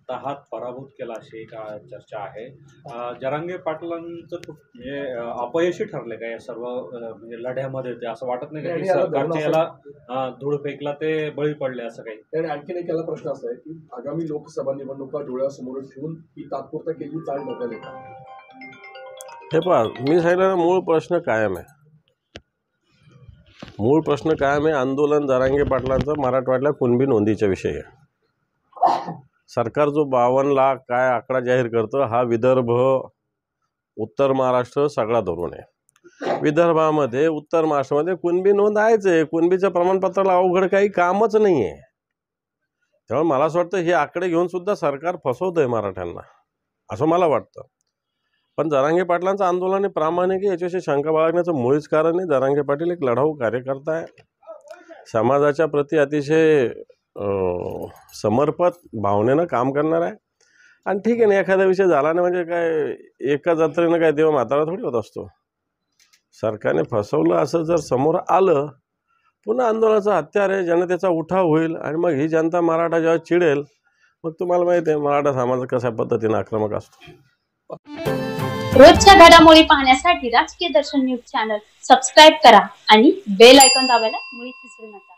स्वतःच पराभूत केला अशी एक चर्चा आहे. जरांगे पाटलांचं खूप म्हणजे अपयशी ठरले का या सर्व म्हणजे लढ्यामध्ये, ते असं वाटत नाही का की सरकारच्या याला धूळ फेकला ते बळी पडले असं काही? आणि आणखीन एक याला प्रश्न असा आहे की आगामी लोकसभा निवडणुका डोळ्यासमोर ठेवून ही तात्पुरता केलेली चाल ढकलेल का? हे पहा, मी सांगितलं मूळ प्रश्न कायम आहे. मूळ प्रश्न कायम आहे. आंदोलन जरांगे पाटलांचं मराठवाड्यातल्या कुणबी नोंदीच्या विषयी आहे. सरकार जो 52 लाख काय आकडा जाहीर करतं, हा विदर्भ, उत्तर महाराष्ट्र सगळा धरून आहे. विदर्भामध्ये, उत्तर महाराष्ट्रामध्ये कुणबी नोंद आहेच आहे. कुणबीच्या प्रमाणपत्राला अवघड काही कामच नाही आहे. त्यामुळे मला असं वाटतं हे आकडे घेऊन सुद्धा सरकार फसवतं आहे मराठ्यांना, असं मला वाटतं. पण जरांगे पाटलांचं आंदोलन हे प्रामाणिक आहे, याच्याविषयी शंका बाळगण्याचं मुळीच कारण नाही. जरांगे पाटील एक लढाऊ कार्यकर्ता आहे, समाजाच्या प्रती अतिशय समर्पित भावनेनं काम करणार आहे. आणि ठीक आहे ना, एखादा विषय झाला नाही म्हणजे काय एका जत्रेनं काय देव म्हातारा थोडी होत असतो. सरकारने फसवलं असं जर समोर आलं, पुन्हा आंदोलनाचं हत्यार आहे, जनतेचा उठाव होईल आणि मग ही जनता मराठा जेव्हा चिडेल, मग तुम्हाला माहिती आहे मराठा समाज कशा पद्धतीने आक्रमक असतो. रोजच्या घडामोडी पाहण्यासाठी राजकीय दर्शन न्यूज चॅनल सबस्क्राईब करा आणि बेल आयकॉन दाबायला मुळीच विसरू नका.